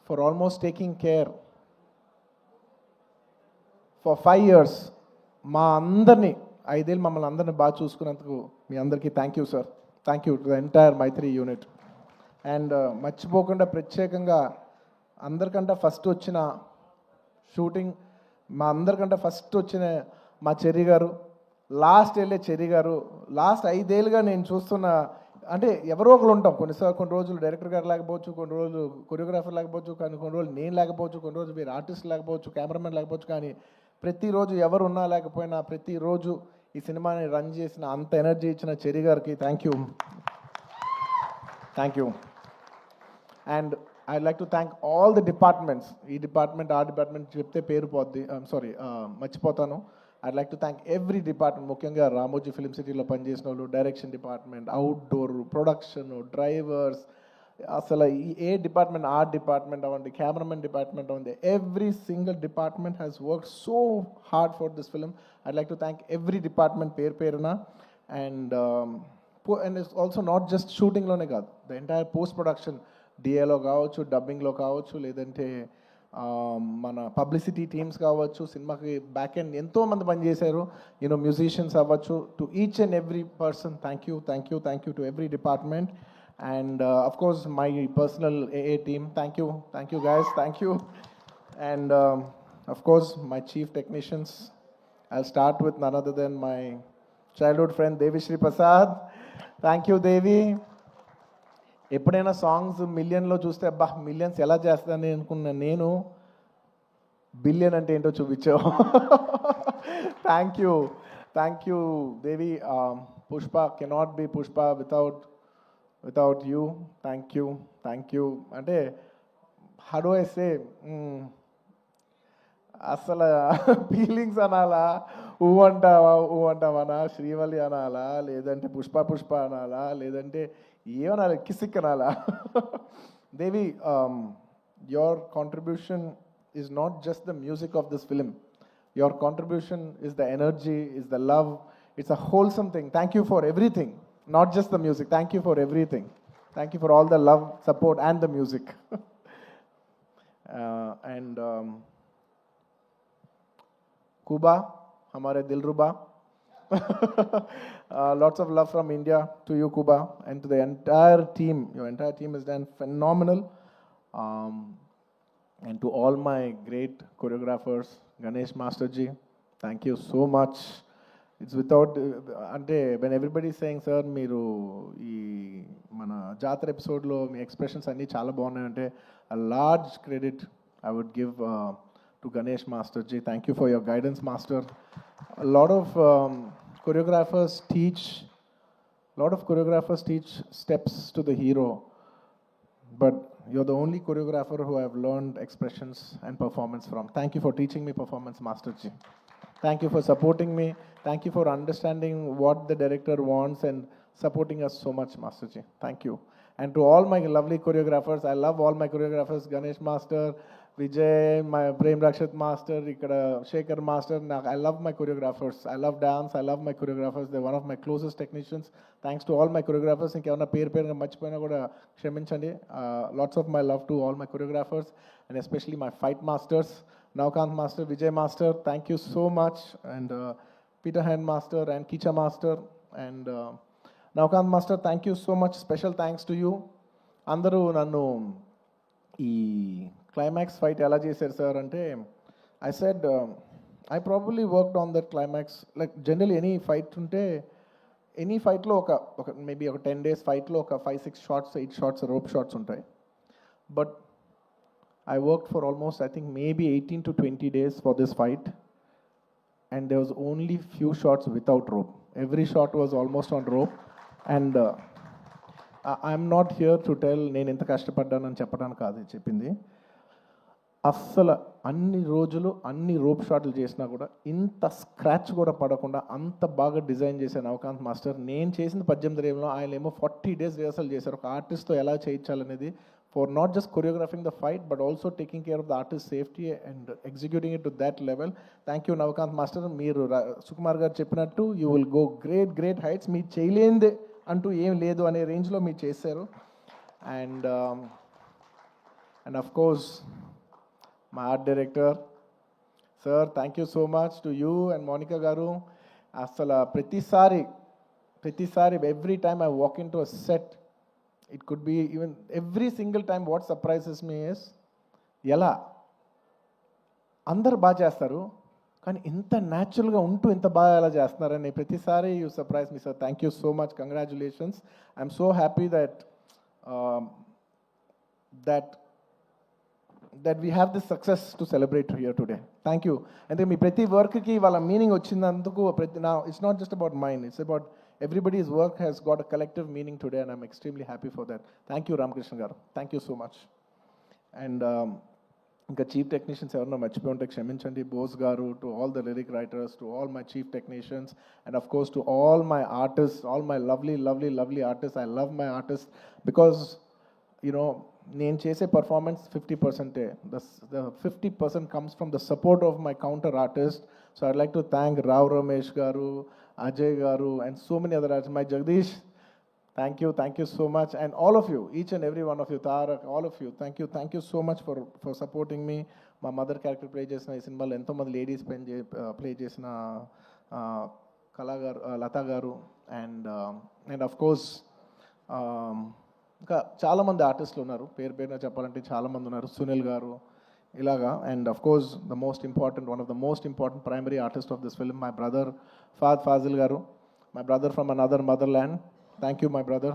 for almost taking care for 5 years. మా అందరినీ 5 ఏళ్ళు మమ్మల్ని అందరినీ బాగా చూసుకున్నందుకు మీ అందరికీ thank you sir. Thank you to the entire Mythri unit. And మర్చిపోకుండా ప్రత్యేకంగా అందరికంటే ఫస్ట్ వచ్చిన షూటింగ్ మా అందరికంటే ఫస్ట్ వచ్చిన మా చెర్రీ గారు, లాస్ట్ వెళ్ళే చెర్రీ గారు, లాస్ట్ 5 ఏళ్ళుగా నేను చూస్తున్న, అంటే ఎవరో ఒకరు ఉంటాం, కొన్ని రోజులు డైరెక్టర్ గారు లేకపోవచ్చు, కొన్ని రోజులు కొరియోగ్రాఫర్ లేకపోవచ్చు, కానీ కొన్ని రోజులు నేను లేకపోవచ్చు, కొన్ని రోజులు మీరు ఆర్టిస్ట్ లేకపోవచ్చు, కెమెరామెన్ లేకపోవచ్చు, కానీ ప్రతిరోజు ఎవరు ఉన్నా లేకపోయినా ప్రతిరోజు ఈ సినిమాని రన్ చేసిన అంత ఎనర్జీ ఇచ్చిన చెర్రీ గారికి thank you. And I like to thank all the departments. ఈ డిపార్ట్మెంట్ ఆ డిపార్ట్మెంట్ చెప్తే పేరు పోద్ది, సారీ మర్చిపోతాను. I like to thank every department, ముఖ్యంగా రామోజీ ఫిలిం సిటీలో పనిచేసిన వాళ్ళు, direction department, outdoor, production, drivers, అసలు ఏ డిపార్ట్మెంట్ ఆర్ట్ డిపార్ట్మెంట్ అవ్వండి, కెమెరామెన్ డిపార్ట్మెంట్ అవ్వండి, every single department has work so hard for this film. I like to thank every department పేరున. And it's also not just షూటింగ్లోనే కాదు, the entire post production, డిఏలో కావచ్చు, డబ్బింగ్లో కావచ్చు, లేదంటే మన పబ్లిసిటీ టీమ్స్ కావచ్చు, సినిమాకి బ్యాక్ ఎండ్ ఎంతోమంది పనిచేశారు, యూనో మ్యూజిషియన్స్ అవ్వచ్చు, to each and every person thank you to every department. And of course my personal AA team, thank you guys, thank you. And of course my chief technicians, I'll start with none other than my childhood friend Devi Shri Prasad. Thank you Devi. ఎప్పుడైనా songs మిలియన్లో చూస్తే అబ్బా millions ఎలా చేస్తానని అనుకున్నా, నేను billion అంటే ఏంటో చూపించావు. Thank you Devi. Pushpa cannot be Pushpa without you. Thank you. అంటే how do I say, అసలు ఫీలింగ్స్ అనాలా, ఊ అంటావనా, శ్రీవల్లి అనాలా, లేదంటే పుష్ప అనాలా, లేదంటే ఏమనాలి, కిసిక్ అనాలా. దేవి, your contribution is not just the music of this film. Your contribution is the energy, is the love. It's a wholesome thing. Thank you for everything. Not just the music. Thank you for everything. Thank you for all the love, support, and the music. And Kuba, hamare Dilruba. Lots of love from India to you, Kuba, and to the entire team. Your entire team has done phenomenal. And to all my great choreographers, Ganesh Masterji, thank you so much. It's without, అంటే when everybody is saying, sir మీరు ఈ మన జాతర ఎపిసోడ్లో మీ expressions అన్నీ చాలా బాగున్నాయంటే, a large credit I would give to Ganesh Masterji. Thank you for your guidance, Master. A lot of choreographers teach steps to the hero, but you're the only choreographer who I've learned expressions and performance from. Thank you for teaching me performance, Masterji. Thank you for supporting me. Thank you for understanding what the director wants and supporting us so much, Masterji. Thank you. And to all my lovely choreographers, I love all my choreographers, Ganesh Master, Vijay, my Prem Rakshat Master, Ikkada Shekhar Master. I love my choreographers. I love dance. I love my choreographers. They're one of my closest technicians. Thanks to all my choreographers. Inkevanna పేరుగా మర్చిపోయినా కూడా క్షమించండి. Lots of my love to all my choreographers, and especially my fight masters, Navkant Master, Vijay Master, thank you so much. And Peter Hand Master and Kicha Master and Navkant Master, thank you so much. Special thanks to you. అందరూ నన్ను ఈ climax fight ఎలా చేశారు sir అంటే, I said I probably worked on that climax. Like generally any fight ఉంటే, any ఫైట్లో ఒక maybe ఒక 10 days ఫైట్లో ఒక 5-6 shots 8 shots rope shots ఉంటాయి. But I worked for almost, I think, maybe 18 to 20 days for this fight, and there was only few shots without rope. Every shot was almost on rope, and I'm not here to tell నేను ఎంత కష్టపడ్డానని చెప్పడానికి కాదు చెప్పింది. అస్సలు అన్ని రోజులు అన్ని rope షాట్లు చేసినా కూడా ఇంత స్క్రాచ్ కూడా పడకుండా అంత బాగా డిజైన్ చేశాను నవకాంత్ మాస్టర్. నేను చేసిన 18 రేవులో ఆయన ఏమో 40 days రిహర్సల్ చేశారు ఒక ఆర్టిస్ట్తో ఎలా చేయించాలనేది, for not just choreographing the fight but also taking care of the artist safety and executing it to that level. Thank you Navakanth master. మీరు సుకుమార్ గారు చెప్పినట్టు you will go great heights. మీరు చేయలేనిదే అంటూ ఏం లేదు అనే రేంజ్లో మీరు చేశారు. And And of course, my art director, sir, thank you so much to you and Monica Garu. Asala Pratisari, every time I walk into a set, it could be even every single time what surprises me is, ఎలా అందరు బాగా చేస్తారు కానీ ఇంత న్యాచురల్గా ఉంటూ ఇంత బాగా ఎలా చేస్తున్నారని ప్రతిసారి you surprise me sir. Thank you so much, congratulations. I'm so happy that we have this success to celebrate here today. Thank you. అంటే మీ ప్రతి వర్క్కి వాళ్ళ మీనింగ్ వచ్చినందుకు now it's not just about mine, it's about everybody's work has got a collective meaning today and I'm extremely happy for that. Thank you Ramakrishna garu, thank you so much. And ఇంకా chief technicians ఎవరన్నా మర్చిపోయి ఉంటే క్షమించండి. బోస్ గారు, to all the lyric writers, to all my chief technicians, and of course to all my artist, all my lovely artist. I love my artist because నేను చేసే performance 50%. The 50% comes from the support of my counter artist. So I'd like to thank Rao Ramesh garu, Ajay garu, and so many other artists. My Jagdish, thank you so much. And all of you, each and every one of you, Tarak, all of you, thank you so much for supporting me. My mother character play chesina ee cinema lo ento mandi ladies play chesina Kala garu, Lata garu, and of course ఇంకా చాలామంది ఆర్టిస్టులు ఉన్నారు, పేరున చెప్పాలంటే చాలామంది ఉన్నారు. సునీల్ గారు ఇలాగా. And of course one of the most important primary artist of this film, my brother Fazil గారు, my brother from another mother land. Thank you, my brother.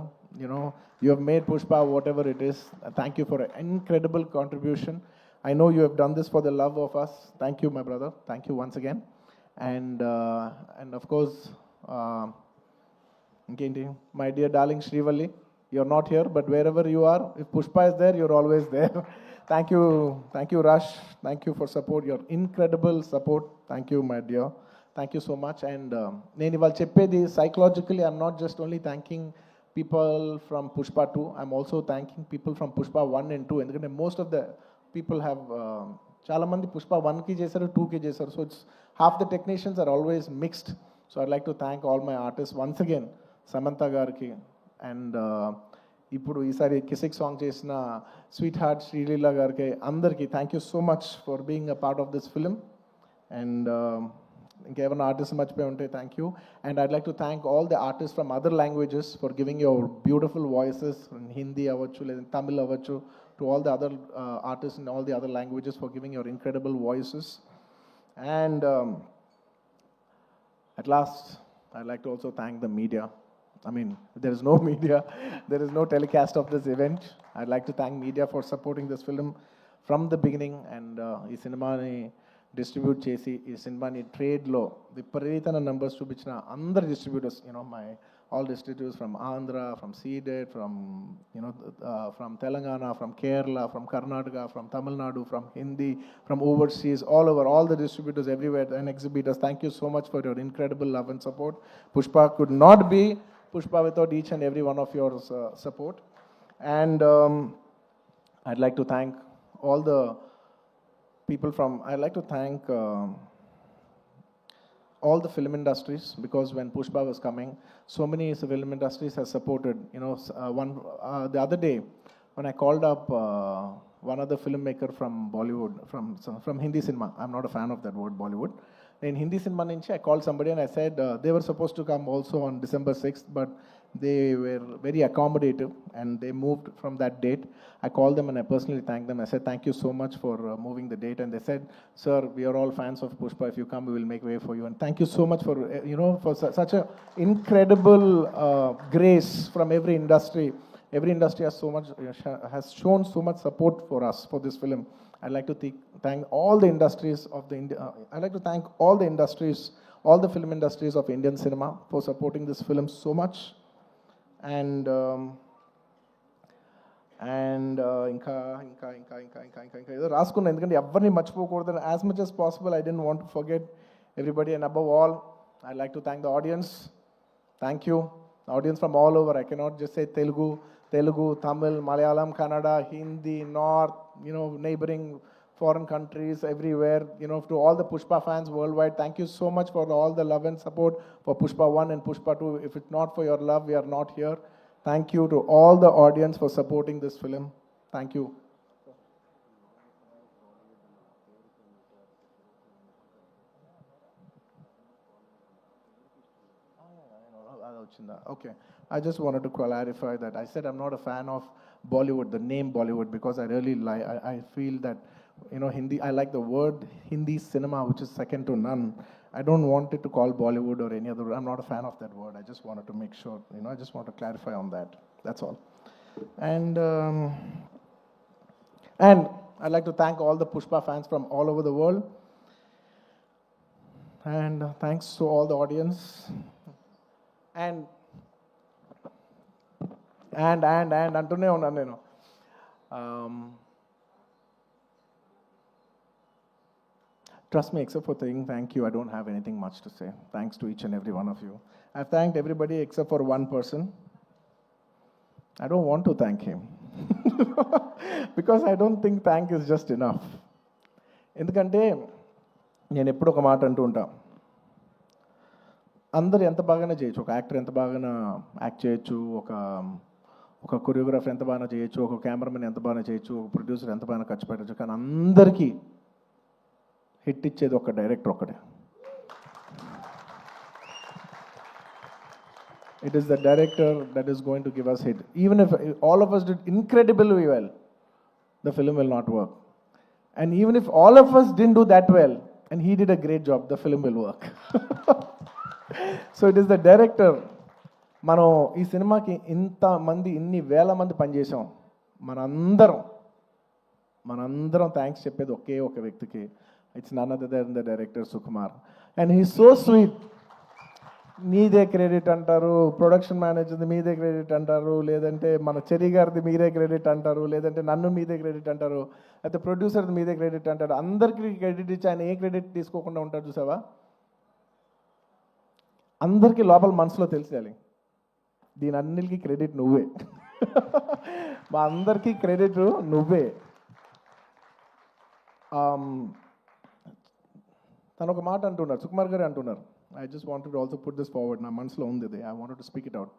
You have made Pushpa whatever it is. Thank you for an incredible contribution. I know you have done this for the love of us. Thank you, my brother. Thank you once again. And of course, my dear darling Srivalli, you're not here, but wherever you are, if Pushpa is there, you're always there. Thank you, Rush. Thank you for support, your incredible support. Thank you, my dear. Thank you so much. And నేను ఇవాళ చెప్పేది psychologically, I'm not just only thanking people from Pushpa 2, I'm also thanking people from Pushpa 1 and 2. ఎందుకంటే most of the people have చాలా మంది Pushpa 1కి చేశారు, 2కి చేశారు. So it's half the technicians are always mixed. So I'd like to thank all my artists once again, Samantha గారికి, and ఇప్పుడు ఈసారి కిసిక్ సాంగ్ చేసిన స్వీట్ హార్ట్ శ్రీలీల గారికి, అందరికీ thank you so much for being a part of this film. And ఇంకేమైనా artist మర్చిపోయి ఉంటే thank you. And I'd like to thank all the artist from other languages for giving your beautiful voices. Hindi అవ్వచ్చు, లేదా తమిళ్ అవ్వచ్చు, to all the other artist in all the other languages for giving your incredible voices. And at last, I'd like to also thank the media. I mean, there is no media, there is no telecast of this event. I'd like to thank media for supporting this film from the beginning. And ee cinema ni distribute chesi, ee cinema ni trade lo viparitana numbers chupichina andar distributors, my all distributors from Andhra, from CDET, from Telangana, from Kerala, from Karnataka, from Tamil Nadu, from Hindi, from overseas, all over, all the distributors everywhere and exhibitors. Thank you so much for your incredible love and support. Pushpa could not be Pushpa without each and every one of your support. And I'd like to thank all the people I'd like to thank all the film industries, because when Pushpa was coming, so many film industries have supported. The other day, when I called up one other filmmaker from Bollywood, from Hindi cinema, I'm not a fan of that word Bollywood. In Hindi cinema nunchi, I called somebody and I said they were supposed to come also on December 6th, but they were very accommodative and they moved from that date. I called them and I personally thanked them. I said, thank you so much for moving the date. And they said, sir, we are all fans of Pushpa. If you come, we will make way for you. And thank you so much for, for such a incredible grace from every industry. Every industry has shown so much support for us, for this film. I'd like to thank all the industries of I'd like to thank all the industries, all the film industries of Indian cinema for supporting this film so much. And ఇంకా ఏదో రాసుకున్నా, ఎందుకంటే ఎవరిని మర్చిపోకూడదు. As much as possible, I didn't want to forget everybody. And above all, I'd like to thank the audience. Thank you. The audience from all over. I cannot just say Telugu, Tamil, Malayalam, Kannada, Hindi, North, neighboring foreign countries, everywhere, to all the Pushpa fans worldwide. Thank you so much for all the love and support for Pushpa 1 and Pushpa 2. If it's not for your love, we are not here. Thank you to all the audience for supporting this film. Thank you. వచ్చిందా? Okay. I just wanted to clarify that. I said I'm not a fan of Bollywood, the name Bollywood, because I really like, I feel that, you know, Hindi, I like the word Hindi cinema, which is second to none. I don't want it to call Bollywood or any other. I'm not a fan of that word. I just wanted to make sure, you know, I just want to clarify on that. That's all. And I'd like to thank all the Pushpa fans from all over the world. And thanks to all the audience. And అంటూనే ఉన్నాను నేను. Trust me, except for saying thank you, I don't have anything much to say. Thanks to each and every one of you. I've thanked everybody except for one person. I don't want to thank him. Because I don't think thank is just enough. ఎందుకంటే నేను ఎప్పుడు ఒక మాట అంటూ ఉంటా, అందరు ఎంత బాగానే చేయొచ్చు, ఒక యాక్టర్ ఎంత బాగానే యాక్ట్ చేయొచ్చు, ఒక కొరియోగ్రాఫర్ ఎంత బాగా చేయొచ్చు, ఒక కెమెరామెన్ ఎంత బాగా చేయొచ్చు, ఒక ప్రొడ్యూసర్ ఎంత బాగా ఖర్చు పెట్టచ్చు, కానీ అందరికీ హిట్ ఇచ్చేది ఒక డైరెక్టర్ ఒకటే. It is the director that is going to give us hit. Even if all of us did incredibly well, the film will not work. And even if all of us didn't do that well, and he did a great job, the film will work. So it is the director. మనం ఈ సినిమాకి ఇంతమంది, ఇన్ని వేల మంది పనిచేసాం. మనందరం thanks చెప్పేది ఒకే ఒక వ్యక్తికి. It's none other than the director Sukumar. And he so sweet. మీదే క్రెడిట్ అంటారు, ప్రొడక్షన్ మేనేజర్ది మీదే క్రెడిట్ అంటారు, లేదంటే మన చెరి గారిది మీరే క్రెడిట్ అంటారు, లేదంటే నన్ను మీదే క్రెడిట్ అంటారు, అయితే ప్రొడ్యూసర్ది మీదే క్రెడిట్ అంటారు. అందరికీ క్రెడిట్ ఇచ్చి ఆయన ఏ క్రెడిట్ తీసుకోకుండా ఉంటారు చూసావా? అందరికీ లోపల మనసులో తెలిసేయాలి, దీని అన్నిటికీ క్రెడిట్ నువ్వే. మా అందరికీ క్రెడిట్ నువ్వే. తను ఒక మాట అంటున్నారు, సుకుమార్ గారు అంటున్నారు. I just wanted to also put this forward. నా మనసులో ఉంది ఇది. I wanted to speak it out.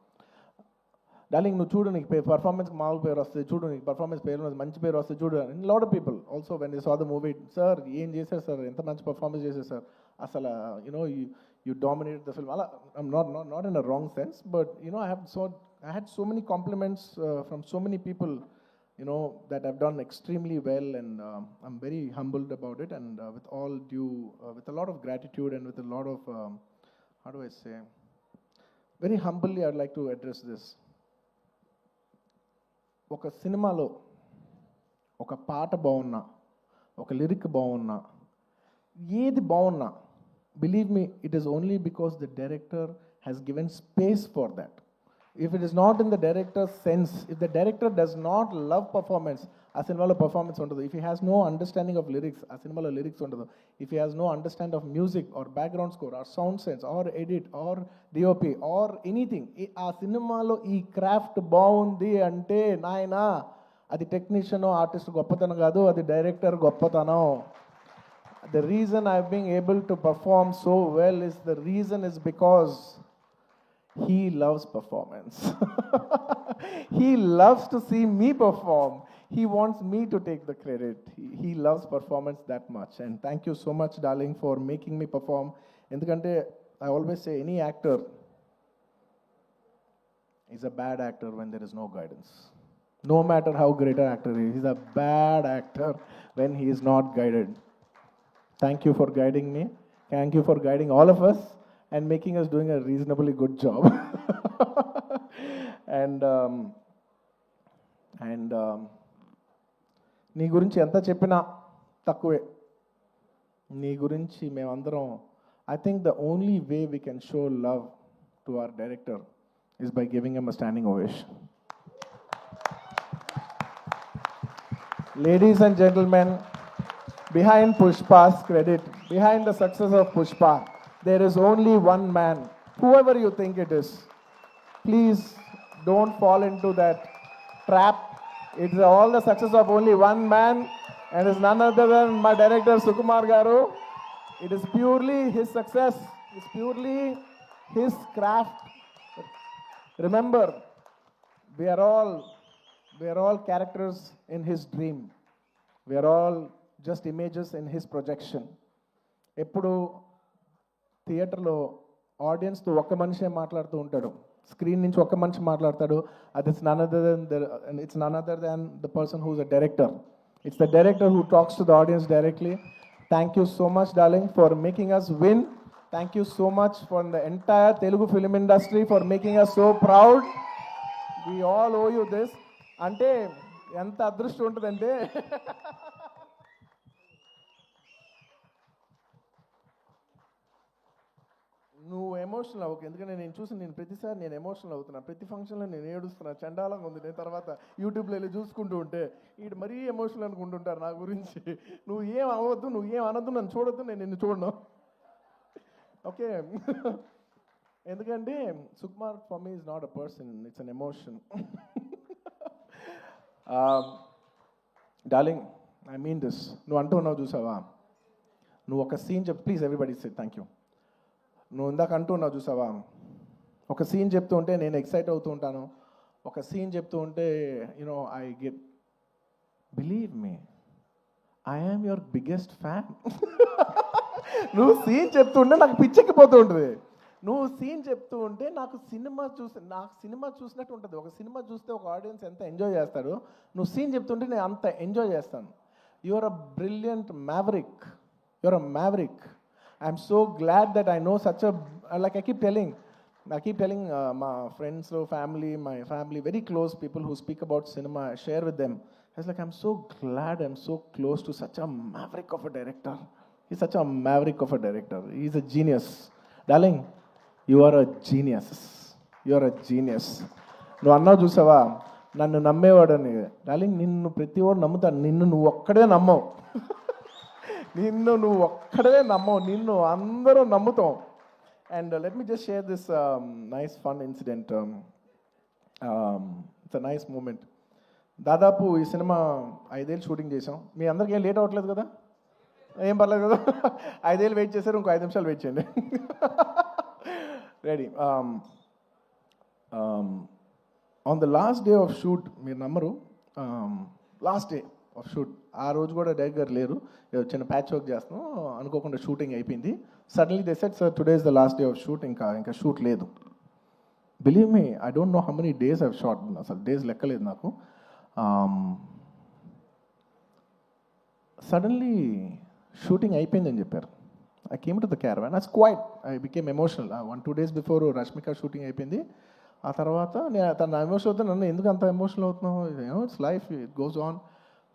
Darling, నువ్వు చూడు, నీకు పర్ఫార్మెన్స్ మామూలు పేరు వస్తుంది, చూడు నీకు పర్ఫార్మెన్స్ పేరు మంచి పేరు వస్తుంది, చూడు. Lot of people also when they saw the movie, sir ఏం చేశారు సార్, ఎంత మంచి పర్ఫార్మెన్స్ చేశారు సార్, అసలు you know you dominate the film. అలా not in a wrong sense, but you know I had so many compliments from so many people, you know, that I've done extremely well, and I'm very humbled about it, and with all due, with a lot of gratitude and with a lot of, how do I say, very humbly I'd like to address this. ఒక సినిమాలో ఒక పాట బాగున్నా, ఒక lyric బాగున్నా, ఏది బాగున్నా, believe me, it is only because the director has given space for that. If it is not in the director's sense, if the director does not love performance, ఆ సినిమాలో పర్ఫార్మెన్స్ ఉండదు. If he has no understanding of lyrics, ఆ సినిమాలో lyrics ఉండదు. If he has no understanding of music or background score or sound sense or edit or DOP or anything, ఆ సినిమాలో ఈ craft బాగుంది అంటే నాయనా, అది టెక్నీషియన్ ఆర్టిస్ట్ గొప్పతనం కాదు, అది డైరెక్టర్ గొప్పతనం. The reason I've been able to perform so well is because he loves performance. He loves to see me perform. He wants me to take the credit. He loves performance that much. And thank you so much, darling, for making me perform. Endukante I always say any actor is a bad actor when there is no guidance. No matter how great an actor is, he's a bad actor when he is not guided. Thank you for guiding me. Thank you for guiding all of us and making us doing a reasonably good job. And నీ గురించి ఎంత చెప్పినా తక్కువే. నీ గురించి మేమందరం, I think the only way we can show love to our director is by giving him a standing ovation. Ladies and gentlemen, behind Pushpa's credit, behind the success of Pushpa, there is only one man, whoever you think it is. Please don't fall into that trap. It's all the success of only one man, and it's none other than my director Sukumar Garu. It is purely his success. It's purely his craft. Remember, we are all characters in his dream. We are all just images in his projection. ఎప్పుడు థియేటర్లో ఆడియన్స్తో ఒక్క మనిషే మాట్లాడుతూ ఉంటాడు, screen నుంచి ఒక్క మనిషి మాట్లాడతాడు, అది it's none other than the person who's a director. It's the director who talks to the audience directly. Thank you so much darling for making us win. Thank you so much for the entire Telugu film industry for making us so proud. We all owe you this. అంటే ఎంత అదృష్టం ఉంటుందంటే నువ్వు emotional అవ్వకు, ఎందుకంటే నేను ప్రతిసారి నేను ఎమోషనల్ అవుతున్నా, ప్రతి ఫంక్షన్లో నేను ఏడుస్తున్నా, చండాలంగా ఉంది. నేను తర్వాత యూట్యూబ్లో వెళ్ళి చూసుకుంటూ ఉంటే వీడు మరీ ఎమోషనల్ అనుకుంటుంటారు నా గురించి. నువ్వు ఏం అవ్వద్దు, నువ్వు ఏం అనొద్దు, నన్ను చూడొద్దు, నేను నిన్ను చూడను, ఓకే? ఎందుకంటే Sukumar for me is not a person, it's an emotion. Darling, I mean this. నువ్వు అంటూ ఉన్నావు చూసావా, నువ్వు ఒక సీన్ చెప్పు please, everybody say thank you. నువ్వు ఇందాక అంటున్నావు చూసావా, ఒక సీన్ చెప్తూ ఉంటే నేను ఎక్సైట్ అవుతూ ఉంటాను, ఒక సీన్ చెప్తూ ఉంటే you know I get, believe me, I am your biggest fan. నువ్వు సీన్ చెప్తుంటే నాకు పిచ్చెక్కిపోతూ ఉంటుంది. నువ్వు సీన్ చెప్తూ ఉంటే నాకు సినిమా చూసినట్టు ఉంటుంది. ఒక సినిమా చూస్తే ఒక ఆడియన్స్ ఎంత ఎంజాయ్ చేస్తారు, నువ్వు సీన్ చెప్తుంటే నేను అంత ఎంజాయ్ చేస్తాను. Your a brilliant maverick, your a maverick. I'm so glad that I know such a, like I keep telling my friends, my family, very close people who speak about cinema, I share with them. I was like, I'm so glad I'm so close to such a maverick of a director. He's such a maverick of a director. He's a genius. Darling, you are a genius. You are a genius. నువ్వు అన్నావు చూసావా, నన్ను నమ్మేవాడని. Darling, నిన్ను ప్రతివాడు నమ్ముతాను, నిన్ను నువ్వు ఒక్కడే నమ్మవు. నువ్వు ఒక్కడే నమ్మవు, నిన్ను అందరూ నమ్ముతాం. And let me just share this nice fun incident. It's a nice moment. దాదాపు ఈ సినిమా 5 ఏళ్ళు షూటింగ్ చేసాం. మీ అందరికీ ఏం లేట్ అవ్వట్లేదు కదా, ఏం పర్లేదు కదా? 5 ఏళ్ళు వెయిట్ చేశారు, ఇంకో 5 నిమిషాలు వెయిట్ చేయండి. Ready. On the last day of shoot, మీరు నమ్మరు, లాస్ట్ డే ఆఫ్ షూట్, ఆ రోజు కూడా డైరెక్టర్ గారు లేరు, చిన్న ప్యాచ్ వర్క్ చేస్తున్నాం, అనుకోకుండా షూటింగ్ అయిపోయింది. Suddenly they said, sir today is the last day of shoot, ఇంకా షూట్ లేదు. Believe me, I don't know how many days I've shot, అసలు డేస్ లెక్కలేదు నాకు. సడన్లీ షూటింగ్ అయిపోయిందని చెప్పారు. I came to the caravan, I quite, I became emotional. 1-2 days before Rashmika shooting అయిపోయింది. ఆ తర్వాత నేను తన ఎమోషన్ అవుతాను, నన్ను ఎందుకు అంత ఎమోషనల్ అవుతున్నావు, it's life, it goes on.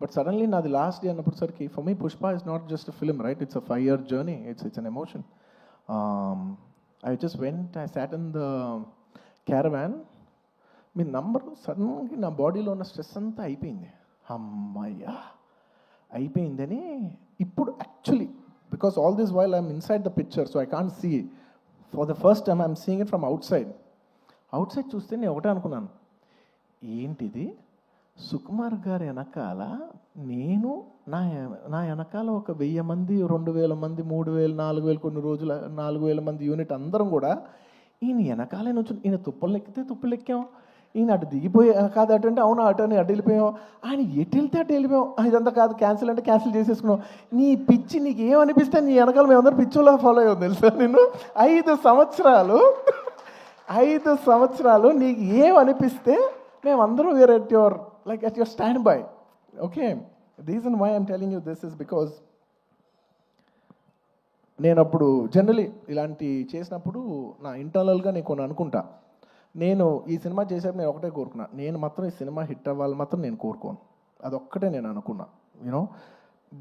But suddenly, now the last day, Annapurusarki, for me, Pushpa is not just a film, right? It's a 5-year journey. It's an emotion. I just went, I sat in the caravan. My number, suddenly, my body lo na stress anta ayipindi. Ammaya. Ayipindani. Ippudu actually, because all this while I'm inside the picture, so I can't see. For the first time, I'm seeing it from outside. Outside చూస్తే నేను ఒకటే అనుకున్నాను, ఏంటిది, సుకుమార్ గారి వెనకాల నేను, నా వెనకాల ఒక 1000 మంది, 2000 మంది, 3000, 4000, కొన్ని రోజులు 4000 మంది యూనిట్ అందరం కూడా ఈయన వెనకాలే నుంచి, ఈయన తుప్పలు ఎక్కితే తుప్పలు ఎక్కాం, ఈయన అటు దిగిపోయి కాదు అటు అంటే అవును అటు అని అటు వెళ్ళిపోయాం, ఆయన ఎటు వెళ్తే అటు వెళ్ళిపోయాం, ఇదంతా కాదు క్యాన్సిల్ అంటే క్యాన్సిల్ చేసేసుకున్నాం. నీ పిచ్చి నీకు ఏమనిపిస్తే నీ వెనకాల మేమందరం పిచ్చిలా ఫాలో అయ్యాం తెలుసా. నేను 5 సంవత్సరాలు నీకు ఏమనిపిస్తే మేమందరం were at your like at your standby. Okay, the reason why I'm telling you this is because నేను అప్పుడు జనరలీ ఇలాంటి చేసినప్పుడు నా ఇంటర్నల్గా నేను కొన్ని అనుకుంటా. నేను ఈ సినిమా చేసేప్పుడు నేను ఒకటే కోరుకున్నా, నేను మాత్రం ఈ సినిమా హిట్ అవ్వాలి మాత్రం నేను కోరుకోను, అదొక్కటే నేను అనుకున్నా, యూనో.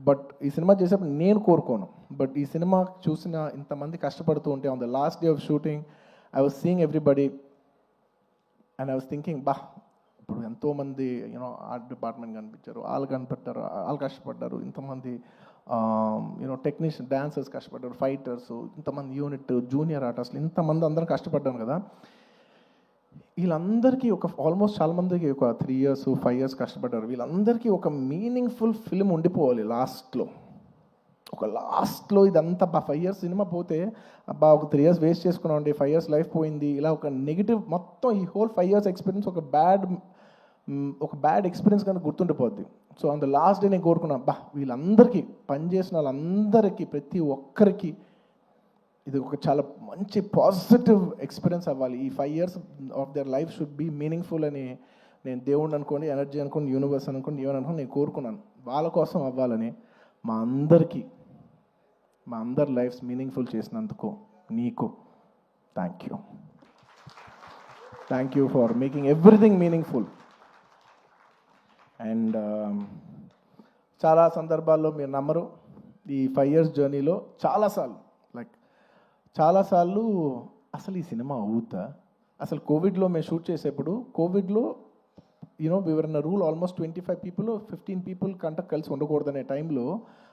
బట్ ఈ సినిమా చేసేప్పుడు నేను కోరుకోను, బట్ ఈ సినిమా చూసిన ఇంతమంది కష్టపడుతూ ఉంటే on the last day of shooting I was seeing everybody and I was thinking, బా ఇప్పుడు ఎంతోమంది యూనో ఆర్ట్ డిపార్ట్మెంట్ కనిపించారు, వాళ్ళు కనిపెట్టారు, వాళ్ళు కష్టపడ్డారు, ఇంతమంది యూనో టెక్నీషియన్, డాన్సర్స్ కష్టపడ్డారు, ఫైటర్స్, ఇంతమంది యూనిట్, జూనియర్ ఆర్టిస్టులు, ఇంతమంది అందరం కష్టపడ్డాను కదా. వీళ్ళందరికీ ఆల్మోస్ట్ చాలా మందికి ఒక 3 years 5 years కష్టపడ్డారు. వీళ్ళందరికీ ఒక మీనింగ్ఫుల్ ఫిల్మ్ ఉండిపోవాలి లాస్ట్లో ఇదంతా 5 years సినిమా పోతే అబ్బా ఒక 3 years వేస్ట్ చేసుకున్నామండి, 5 years లైఫ్ పోయింది, ఇలా ఒక నెగిటివ్ మొత్తం ఈ హోల్ 5 years ఎక్స్పీరియన్స్ ఒక బ్యాడ్ ఎక్స్పీరియన్స్ కనుక గుర్తుండిపోద్ది. So on the last day నేను కోరుకున్నా, బా వీళ్ళందరికీ పనిచేసిన వాళ్ళందరికీ ప్రతి ఒక్కరికి ఇది ఒక చాలా మంచి పాజిటివ్ ఎక్స్పీరియన్స్ అవ్వాలి. ఈ 5 years of their life should be meaningful అని నేను దేవుడిని అనుకోండి, ఎనర్జీ అనుకోండి, యూనివర్స్ అనుకోండి, ఏమని అనుకోండి నేను కోరుకున్నాను. వాళ్ళ కోసం అవ్వాలని మా అందరి లైఫ్స్ మీనింగ్ఫుల్ చేసినందుకు నీకు thank you for making everything meaningful. And చాలా సందర్భాల్లో మీరు నమ్మరు, ఈ 5 years జర్నీలో చాలాసార్లు అసలు ఈ సినిమా అవుద్దా, అసలు కోవిడ్లో మేము షూట్ చేసేప్పుడు కోవిడ్లో we were in rule almost 25 people 15 people కంట కలిసి ఉండకూడదనే టైంలో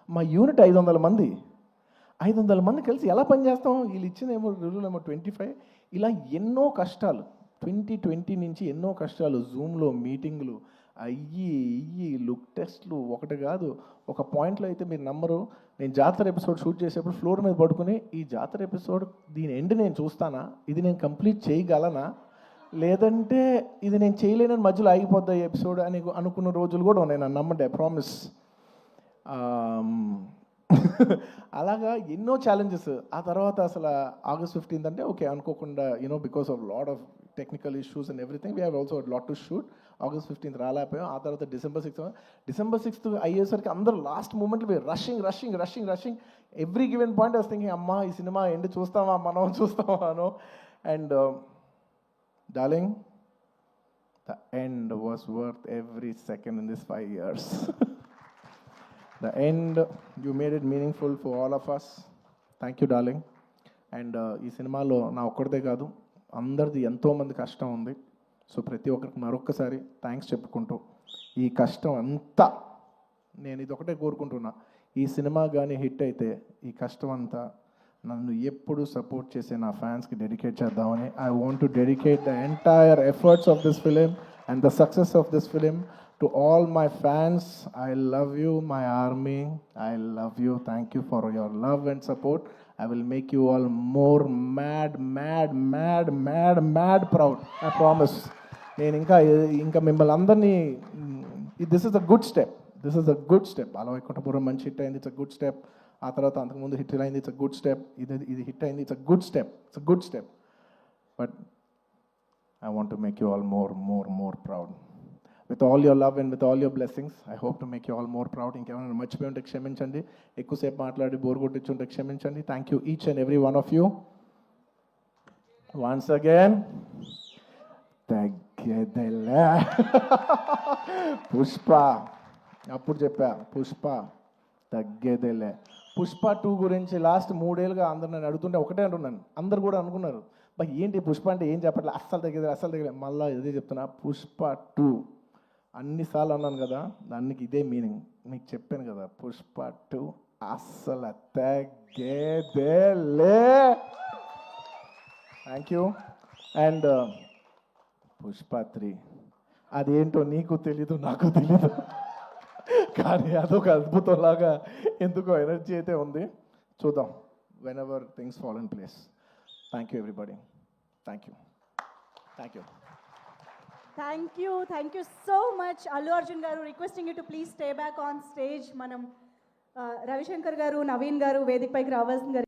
మా యూనిట్ 500 మంది కలిసి ఎలా పనిచేస్తాం, వీళ్ళు ఇచ్చిందేమో రూల్ ఏమో 25. ఇలా ఎన్నో కష్టాలు 2020 నుంచి ఎన్నో కష్టాలు, జూమ్లో మీటింగ్లు అయ్యి లుక్ టెస్ట్లు ఒకటి కాదు. ఒక పాయింట్లో అయితే మీరు నమ్మరు, నేను జాతర ఎపిసోడ్ షూట్ చేసేప్పుడు ఫ్లోర్ మీద పడుకుని ఈ జాతర ఎపిసోడ్ దీని ఎండ్ నేను చూస్తానా, ఇది నేను కంప్లీట్ చేయగలనా, లేదంటే ఇది నేను చేయలేనని మధ్యలో ఆగిపోద్దా ఈ ఎపిసోడ్ అని అనుకున్న రోజులు కూడా ఉన్నాయి. నన్ను నమ్మండి, ఐ ప్రామిస్. అలాగా ఎన్నో ఛాలెంజెస్. ఆ తర్వాత అసలు August 15th అంటే ఓకే అనుకోకుండా because of lot of technical issues and everything we have also lot to shoot. August 15th రాలేకపోయాం. ఆ తర్వాత December 6th అయ్యేసరికి అందరూ లాస్ట్ మూమెంట్లో rushing every given point I was thinking అమ్మా ఈ సినిమా ఎండ్ చూస్తామా అనో. And darling, the end was worth every second in this 5 years. The end, you made it meaningful for all of us. Thank you, darling. And ఈ సినిమాలో నా ఒక్కడిదే కాదు, అందరిది ఎంతోమంది కష్టం ఉంది. సో ప్రతి ఒక్కరికి మరొక్కసారి థ్యాంక్స్ చెప్పుకుంటూ, ఈ కష్టం అంతా నేను ఇది ఒకటే కోరుకుంటున్నా, ఈ సినిమా కానీ హిట్ అయితే ఈ కష్టం అంతా నన్ను ఎప్పుడు సపోర్ట్ చేసే నా ఫ్యాన్స్కి డెడికేట్ చేద్దామని. I want to dedicate the entire efforts of this film and the success of this film to all my fans. I love you, my army. I love you. Thank you for your love and support. I will make you all more mad proud. I promise. నేను ఇంకా మిమ్మల్ని అందరినీ, this is a good step. అలా వైకుంఠపురం మంచి hit అయింది, it's a good step. ఆ తర్వాత అంతకుముందు హిట్ అయింది, ఇట్స్ అ గుడ్ స్టెప్. ఇది హిట్ అయింది, it's a good step. But I want to make you all more proud. With all your love and with all your blessings, I hope to make you all more proud. ఇంకేమైనా మర్చిపోయి ఉంటే క్షమించండి, ఎక్కువసేపు మాట్లాడి bore కొట్టించుంటే క్షమించండి. Thank you each and every one of you. Once again తగ్గేదేలే. పుష్ప అప్పుడు చెప్పా, పుష్ప తగ్గేదేలే. పుష్ప 2 గురించి లాస్ట్ 3 ఏళ్ళుగా అందరు నన్ను అడుగుతుంటే ఒకటే అంటున్నాను, అందరు కూడా అనుకున్నారు బా ఏంటి పుష్ప అంటే ఏం చెప్పట్లే, అస్సలు తగ్గేది. మళ్ళీ ఇదే చెప్తున్నా, పుష్ప 2 అన్నిసార్లు అన్నాను కదా, దానికి ఇదే మీనింగ్. మీకు చెప్పాను కదా, పుష్ప 2 అస్సలు తగ్గేదేలే. Thank you. అండ్ పుష్ప 3 అదేంటో నీకు తెలీదు, నాకు తెలీదు, కానీ అదొక అద్భుతంలాగా ఎందుకో ఎనర్జీ అయితే ఉంది. చూద్దాం, when ever things fall in place. Thank you everybody. Thank you. Thank you so much, Allu Arjun garu. Requesting you to please stay back on stage. Manam Ravi Shankar garu, Naveen garu, Vedik paiki రావాల్సిందిగా